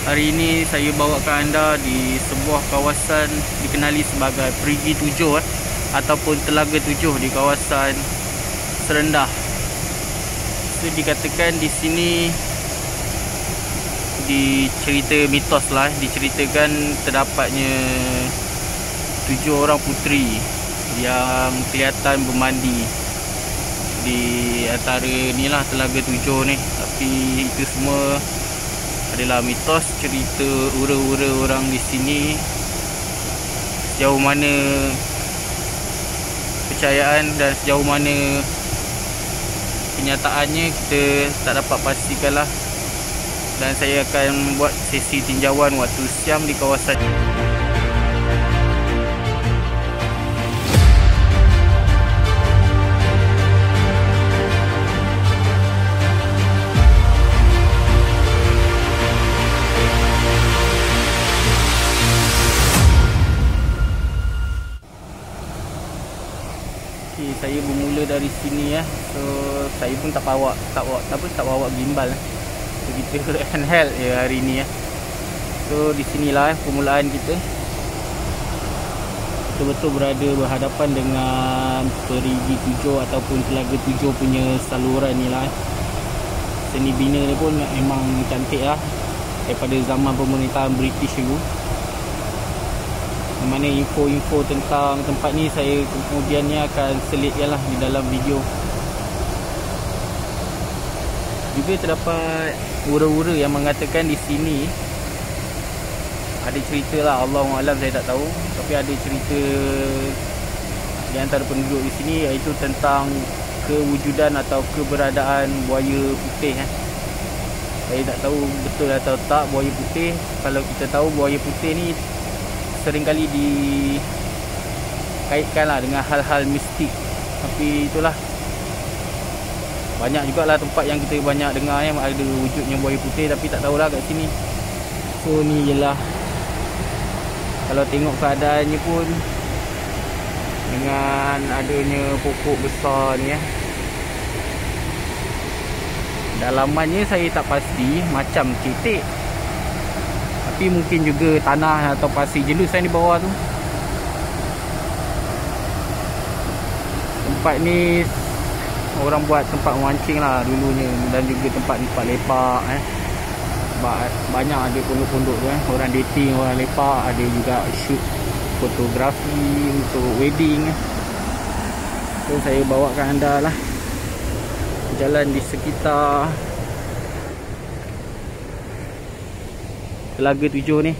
Hari ini saya bawakan anda di sebuah kawasan dikenali sebagai Perigi 7 ataupun Telaga 7 di kawasan Serendah. So, dikatakan di sini, di cerita mitos lah, diceritakan terdapatnya 7 orang puteri yang kelihatan bermandi di antara ni lah Telaga 7 ni. Tapi itu semua adalah mitos, cerita ura-ura orang di sini. Sejauh mana percayaan dan sejauh mana kenyataannya kita tak dapat pastikan lah. Dan saya akan buat sesi tinjauan waktu siang di kawasan saya bermula dari sini ya. So saya pun tak bawa gimbal. So kita handheld ya hari ni ya. So di sinilah permulaan kita. Betul-betul berada berhadapan dengan Perigi 7 ataupun Telaga 7 punya saluran ni lah. Seni bina ni pun memang cantik lah, daripada zaman pemerintahan British dulu. Mana info-info tentang tempat ni saya kemudiannya akan selitkan lah di dalam video. Juga terdapat ura-ura yang mengatakan di sini ada cerita lah, Allahualam saya tak tahu, tapi ada cerita di antara penduduk di sini, iaitu tentang kewujudan atau keberadaan buaya putih. Saya tak tahu betul atau tak buaya putih. Kalau kita tahu buaya putih ni seringkali dikaitkan lah dengan hal-hal mistik. Tapi itulah, banyak jugalah tempat yang kita banyak dengar ya, ada wujudnya buaya putih, tapi tak tahulah kat sini. So ni je lah, kalau tengok keadaannya pun dengan adanya pokok besar ni ya, dalamannya saya tak pasti, macam cetek, tapi mungkin juga tanah atau pasir jelus yang di bawah tu. Tempat ni orang buat tempat memancing lah dulunya, dan juga tempat-tempat lepak banyak ada pondok-pondok tu orang dating, orang lepak, ada juga shoot fotografi untuk wedding. So saya bawakan anda lah jalan di sekitar Telaga 7 ni.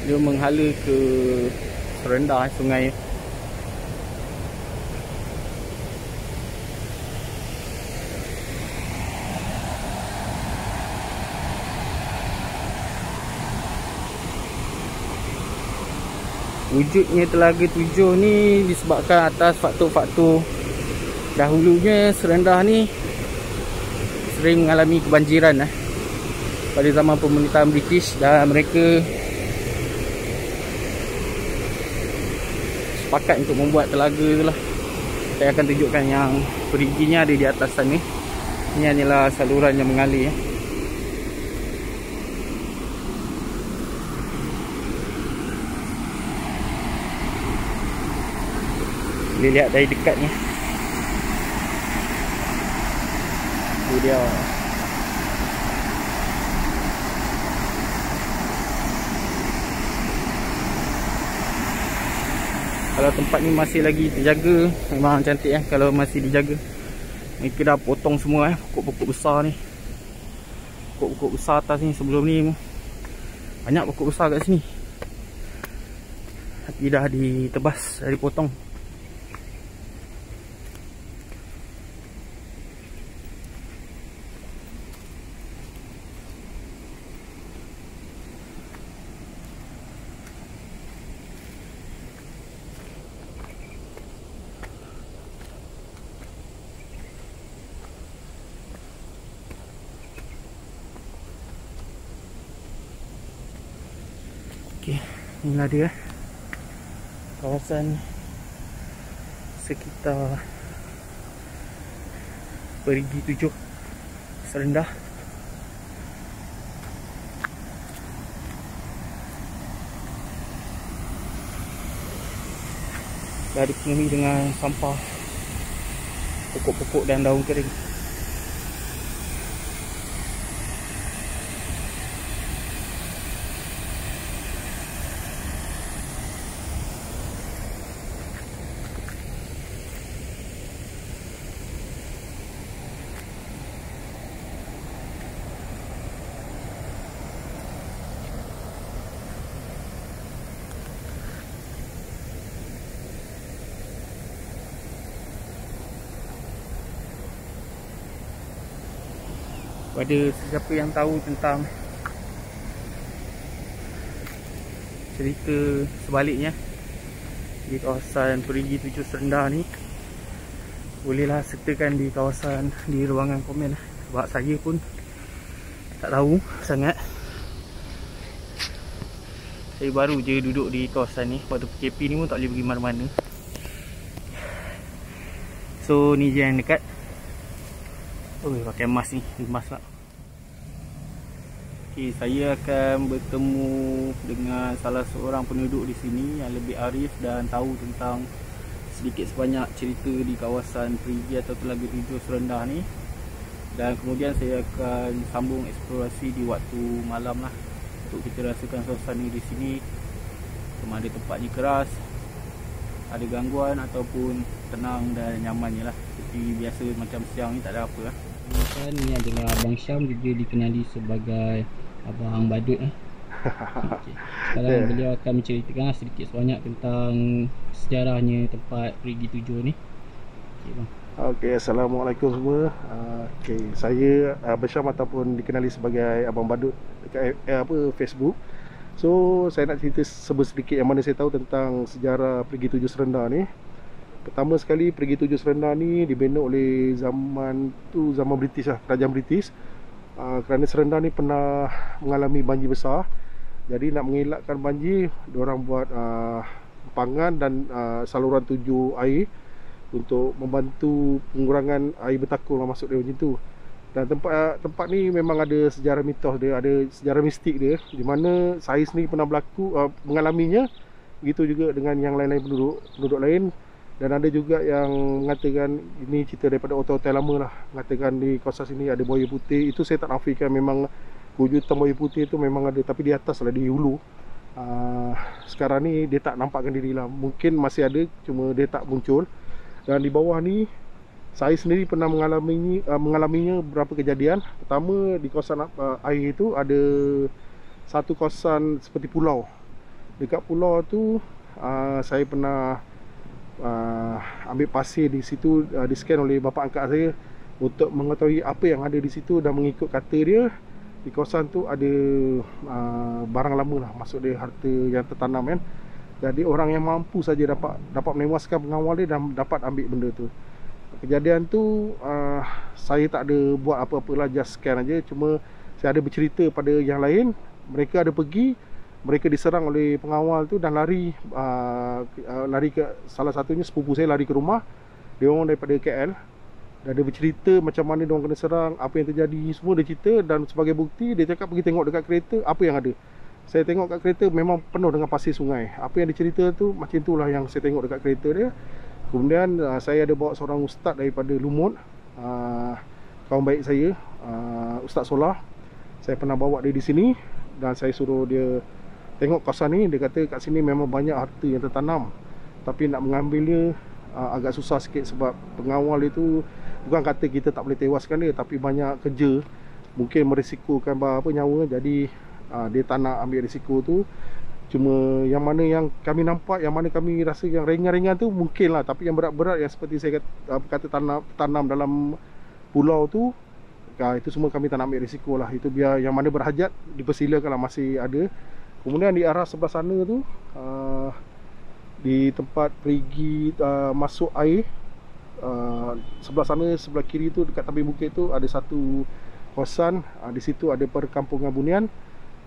Dia menghala ke Serendah, sungai. Wujudnya Telaga 7 ni disebabkan atas faktor-faktor dahulunya Serendah ni sering mengalami kebanjiran pada zaman pemerintahan British, dan mereka sepakat untuk membuat telaga tu lah. Saya akan tunjukkan yang periginya ada di atas sana. Ini adalah saluran yang mengalir Boleh lihat dari dekat ni. Itu dia. Kalau tempat ni masih lagi terjaga, memang cantik kalau masih dijaga. Mereka dah potong semua pokok-pokok besar ni. Pokok-pokok besar atas ni, sebelum ni banyak pokok besar kat sini, tapi dah ditebas, dah dipotong. Okey, inilah dia kawasan sekitar Perigi 7 Serendah. Dah dipenuhi dengan sampah pokok-pokok dan daun kering. Pada sesiapa yang tahu tentang cerita sebaliknya di kawasan Perigi 7 Serendah ni, bolehlah sertakan di kawasan, di ruangan komen. Sebab saya pun tak tahu sangat. Saya baru je duduk di kawasan ni. Waktu PKP ni pun tak boleh pergi mana-mana. So ni je yang dekat. Oh, pakai mask ni, mask lah. Okay, saya akan bertemu dengan salah seorang penduduk di sini yang lebih arif dan tahu tentang sedikit sebanyak cerita di kawasan Perigi atau Telaga 7 Serendah ni. Dan kemudian saya akan sambung eksplorasi di waktu malam lah, untuk kita rasakan suasana di sini. Sama ada tempatnya keras, ada gangguan ataupun tenang dan nyaman je lah. Seperti biasa macam siang ni tak ada apa lah. Ini adalah Abang Syam, juga dikenali sebagai Abang Badut lah. Okay. Sekarang beliau akan menceritakan sedikit sebanyak tentang sejarahnya tempat Perigi 7 ni. Okay, bang. Okay, Assalamualaikum semua. Okay, saya Abang Syam ataupun dikenali sebagai Abang Badut dekat Facebook. So saya nak cerita sedikit yang mana saya tahu tentang sejarah Perigi 7 Serendah ni. Pertama sekali, Perigi 7 Serendah ni dibina oleh zaman British lah, kerajaan British. Kerana Serendah ni pernah mengalami banjir besar. Jadi nak mengelakkan banjir, diorang buat empangan dan saluran tuju air untuk membantu pengurangan air bertakung masuk dia macam tu. Dan tempat ni memang ada sejarah mitos dia, ada sejarah mistik dia, di mana saya sendiri pernah mengalaminya. Begitu juga dengan yang lain-lain penduduk lain. Dan ada juga yang mengatakan ini cerita daripada hotel-hotel lama lah, mengatakan di kawasan sini ada buaya putih. Itu saya tak nafikan, memang wujudan buaya putih itu memang ada, tapi di atas lah, di hulu. Sekarang ni dia tak nampakkan diri lah. Mungkin masih ada, cuma dia tak muncul. Dan di bawah ni saya sendiri pernah mengalaminya beberapa kejadian. Pertama, di kawasan air itu ada satu kawasan seperti pulau. Dekat pulau tu saya pernah ambil pasir di situ, di-scan oleh bapa angkat saya untuk mengetahui apa yang ada di situ. Dan mengikut kata dia, di kawasan tu ada barang lama lah, maksud dia harta yang tertanam kan. Jadi orang yang mampu saja dapat menewaskan pengawal dia dan dapat ambil benda tu. Kejadian tu saya tak ada buat apa-apa lah, just scan aja. Cuma saya ada bercerita pada yang lain. Mereka ada pergi, mereka diserang oleh pengawal tu dan lari ke, salah satunya sepupu saya lari ke rumah. Dia orang daripada KL. Dan dia bercerita macam mana dia orang kena serang, apa yang terjadi, semua dia cerita. Dan sebagai bukti, dia cakap pergi tengok dekat kereta apa yang ada. Saya tengok kat kereta memang penuh dengan pasir sungai. Apa yang dia cerita tu, macam itulah yang saya tengok dekat kereta dia. Kemudian saya ada bawa seorang ustaz daripada Lumut, kawan baik saya, Ustaz Solah. Saya pernah bawa dia di sini dan saya suruh dia tengok kawasan ni. Dia kata kat sini memang banyak harta yang tertanam, tapi nak mengambilnya agak susah sikit. Sebab pengawal itu bukan kata kita tak boleh tewaskan dia, tapi banyak kerja, mungkin merisikokan nyawa. Jadi dia tak nak ambil risiko tu. Cuma yang mana yang kami nampak, yang mana kami rasa yang ringan-ringan tu mungkin lah. Tapi yang berat-berat, yang seperti saya kata tanam dalam pulau tu, itu semua kami tak nak ambil risiko lah. Itu biar yang mana berhajat dipersilakan lah, masih ada. Kemudian di arah sebelah sana tu, di tempat perigi masuk air, sebelah sana, sebelah kiri tu dekat tepi bukit tu ada satu kawasan. Di situ ada perkampungan bunian,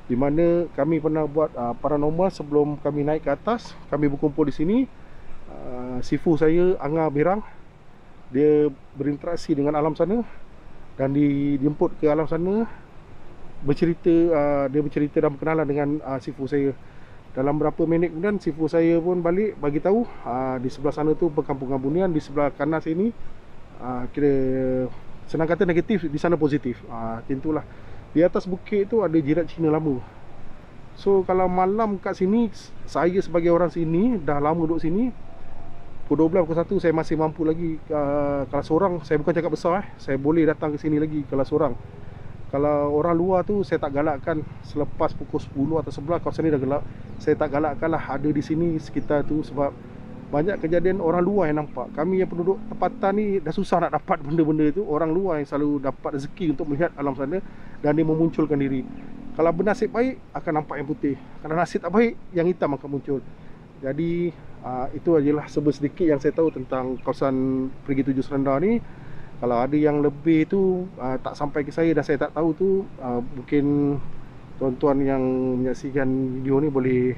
di mana kami pernah buat paranormal sebelum kami naik ke atas. Kami berkumpul di sini. Sifu saya Anga Berang, dia berinteraksi dengan alam sana dan dijemput ke alam sana, bercerita, dia bercerita dan berkenalan dengan sifu saya. Dalam berapa minit kemudian sifu saya pun balik bagi tahu di sebelah sana tu perkampungan bunian, di sebelah kanan sini kira senang kata negatif, di sana positif. Macam itulah. Di atas bukit tu ada jirat Cina lama. So kalau malam kat sini, saya sebagai orang sini dah lama duduk sini, pukul 12, pukul 1 saya masih mampu lagi. Kalau seorang, saya bukan cakap besar saya boleh datang ke sini lagi kalau seorang. Kalau orang luar tu saya tak galakkan selepas pukul 10 atau 11 kawasan ni dah gelap. Saya tak galakkan lah ada di sini sekitar tu, sebab banyak kejadian orang luar yang nampak. Kami yang penduduk tempatan ni dah susah nak dapat benda-benda tu. Orang luar yang selalu dapat rezeki untuk melihat alam sana dan dia memunculkan diri. Kalau bernasib baik akan nampak yang putih, kalau nasib tak baik yang hitam akan muncul. Jadi itu adalah sedikit yang saya tahu tentang kawasan Perigi Tujuh Serendar ni. Kalau ada yang lebih tu tak sampai ke saya dan saya tak tahu tu, mungkin tuan-tuan yang menyaksikan video ni boleh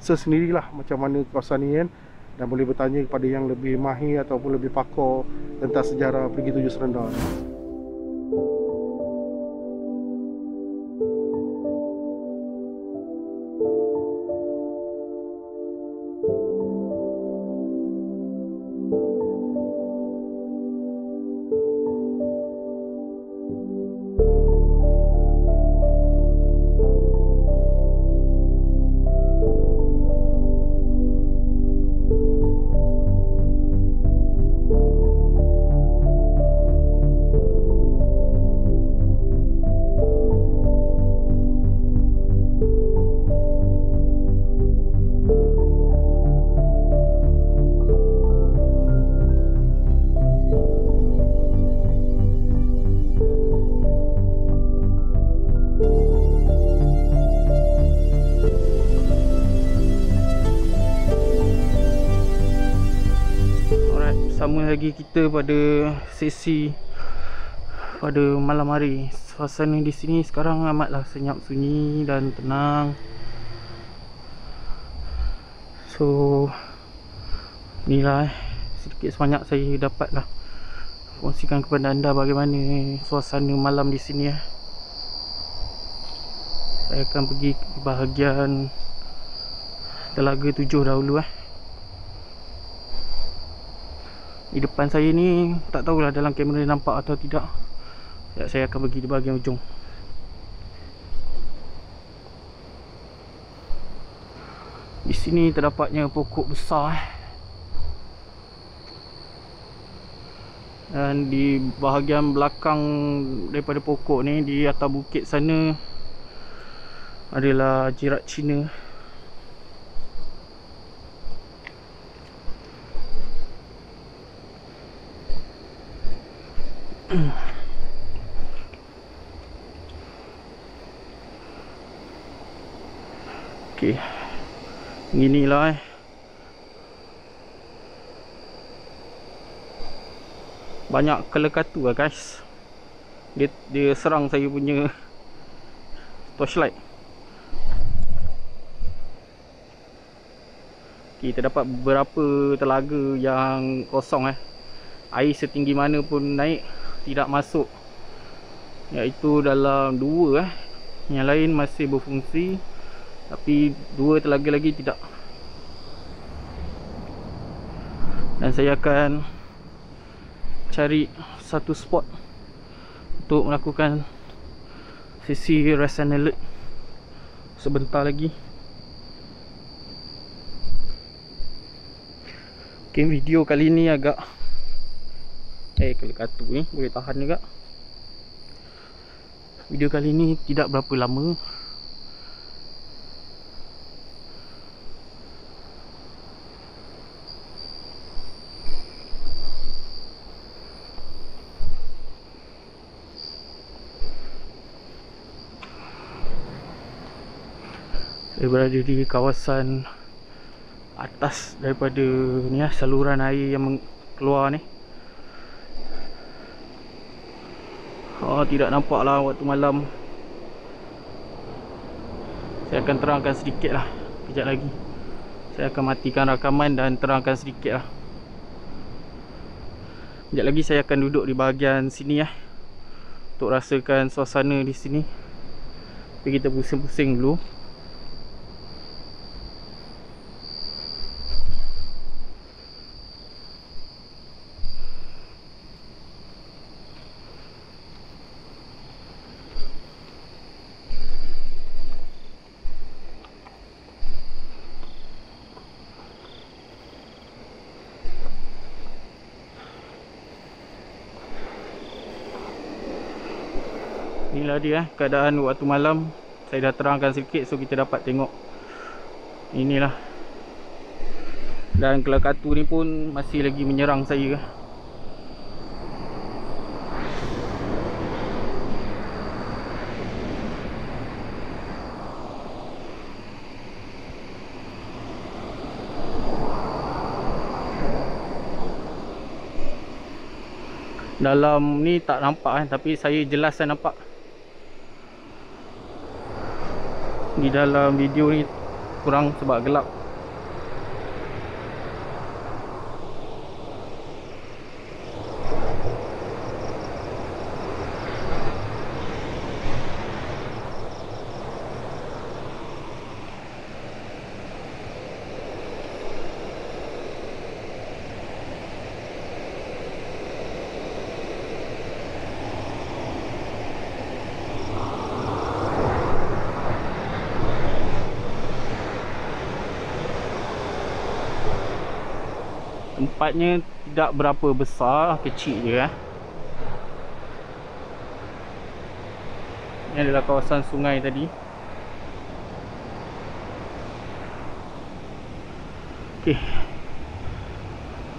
search sendirilah macam mana kawasan ni kan, dan boleh bertanya kepada yang lebih mahir ataupun lebih pakar tentang sejarah Perigi Tujuh Serendar. Sama lagi kita pada sesi pada malam hari. Suasana di sini sekarang amatlah senyap sunyi dan tenang. So inilah sedikit sebanyak saya dapatlah kongsikan kepada anda bagaimana suasana malam di sini. Saya akan pergi ke bahagian Telaga Tujuh dahulu. Di depan saya ni tak tahulah dalam kamera nampak atau tidak. Saya akan pergi di bahagian ujung. Di sini terdapatnya pokok besar dan di bahagian belakang daripada pokok ni, di atas bukit sana, adalah jirat Cina. Okey. Inilah banyak kelekatu lah guys. Dia serang saya punya torchlight. Okey, terdapat beberapa telaga yang kosong air setinggi mana pun naik tidak masuk, iaitu dalam dua yang lain masih berfungsi, tapi dua telaga lagi tidak. Dan saya akan cari satu spot untuk melakukan sesi rest and alert sebentar lagi. Okay, video kali ni agak kelekatu ni boleh tahan juga. Video kali ni tidak berapa lama. Saya berada di kawasan atas daripada ni saluran air yang keluar ni. Tidak nampak lah waktu malam. Saya akan terangkan sedikit lah kejap lagi. Saya akan matikan rakaman dan terangkan sedikit lah. Sekejap lagi saya akan duduk di bahagian sini untuk rasakan suasana di sini. Tapi kita pusing-pusing dulu. Inilah dia keadaan waktu malam. Saya dah terangkan sedikit so kita dapat tengok. Inilah. Dan kelakatu ni pun masih lagi menyerang saya. Dalam ni tak nampak tapi saya jelas nampak. Di dalam video ni kurang sebab gelap. Tempatnya tidak berapa besar, kecil je Ini adalah kawasan sungai tadi. Okey.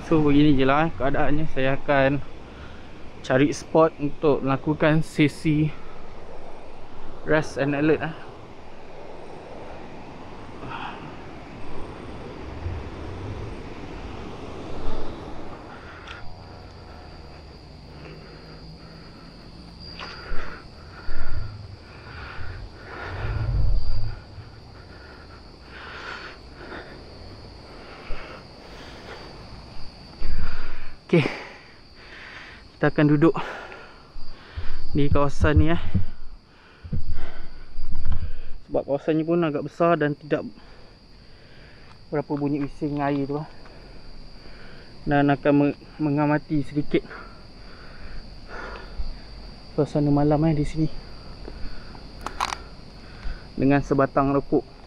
So begini je lah keadaannya. Saya akan cari spot untuk melakukan sesi rest and alert Okey. Kita akan duduk di kawasan ni sebab kawasan ni pun agak besar dan tidak berapa bunyi bising air tu Dan akan mengamati sedikit suasana malam di sini dengan sebatang rokok.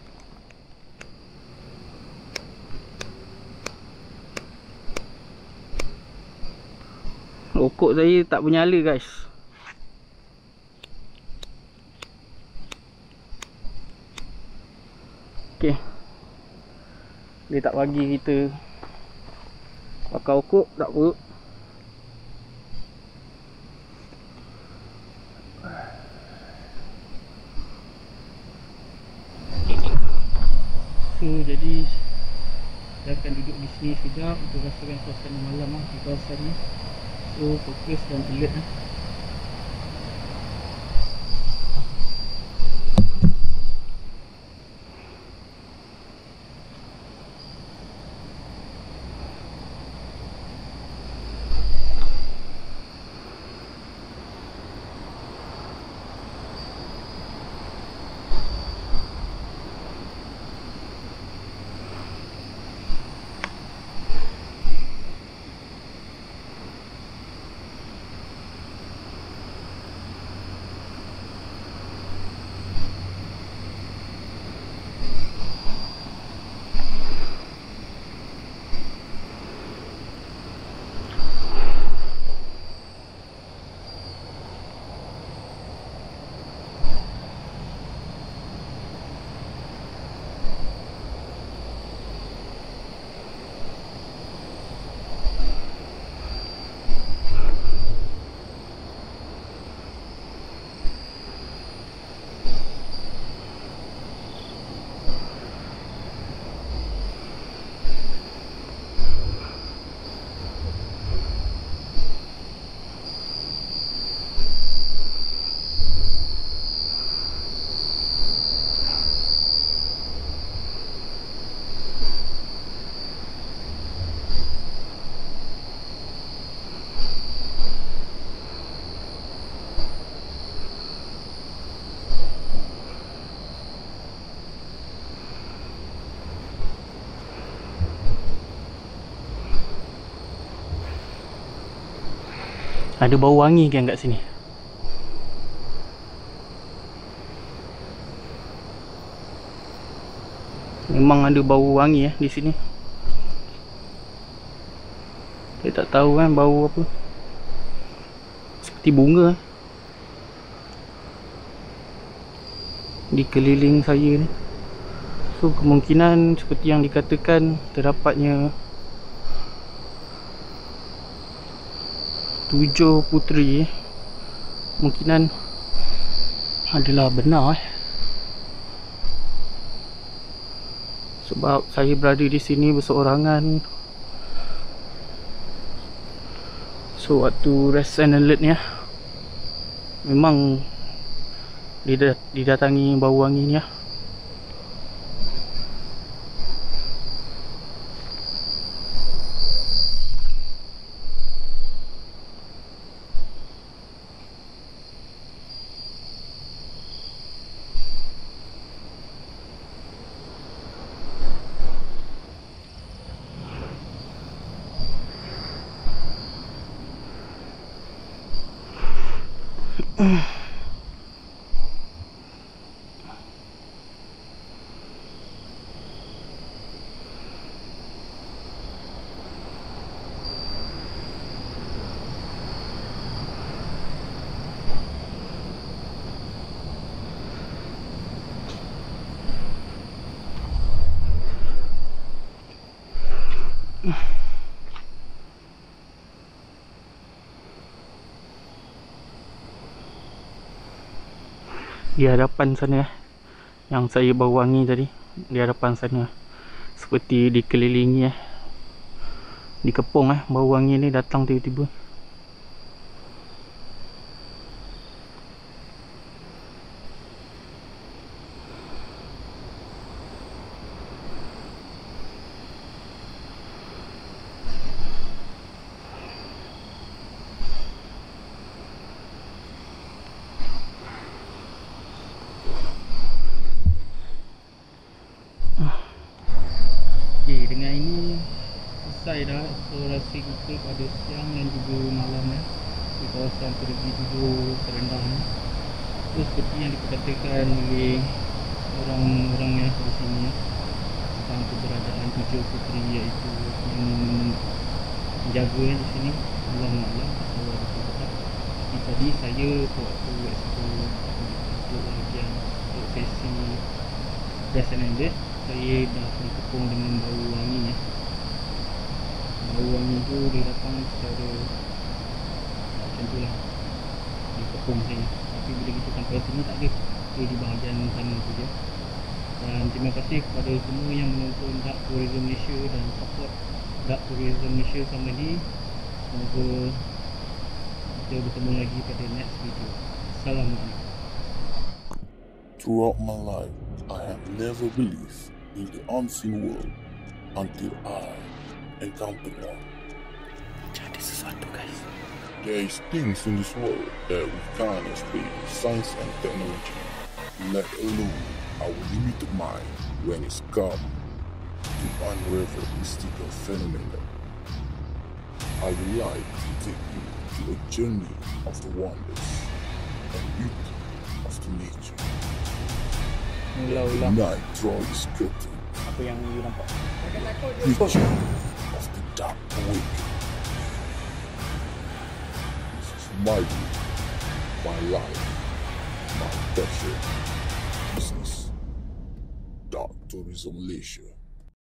Rokok saya tak bernyala guys. Okey. Dia tak bagi kita pakai rokok, tak apa. So jadi saya akan duduk di sini sekejap untuk rasakan suasana malam di kawasan ni. So fokus dan alert Ada bau wangi kan kat sini. Memang ada bau wangi di sini. Saya tak tahu kan bau apa. Seperti bunga di keliling saya ni. So kemungkinan seperti yang dikatakan terdapatnya 7 puteri kemungkinan adalah benar sebab saya berada di sini berseorangan. So waktu rest and alert ni memang didatangi bau wangi ni . Di hadapan sana yang saya bau wangi tadi, di hadapan sana seperti dikelilingi dikepung bau wangi ni datang tiba-tiba. Okay, dengan ini selesai dah eksplorasi kita pada siang dan juga malam di kawasan Perigi Tidur Serendam ni. So seperti yang dikatakan oleh orang-orang di sini tentang keberadaan 7 puteri iaitu yang menjaga di sini. Allah Ma'alam Tapi tadi saya waktu explore untuk bahagian sesi rest and alert, saya dah dikepung dengan bau wangi Bau wangi tu dia datang secara macam tu lah, dikepung saya. Tapi bila kita sampai sini tak ada, dia di bahagian sana saja. Dan terima kasih kepada semua yang menonton Dark Tourism Malaysia dan support Dark Tourism Malaysia sama ni. Semoga kita bertemu lagi pada next video. Assalamualaikum. Throughout my life, I have never believed in the unseen world until I encountered one. Jadi sesuatu guys. There is things in this world that we can't explain with science and technology, let alone our limited mind when it's come to unravel mystical phenomena. I would like to take you to a journey of the wonders and beauty of the nature. Ulang-ulang. Night draw is curtain. Apa yang you nampak? Creature of the dark awakening. This is my view, my life, my passion, business. Dark Tourism Malaysia.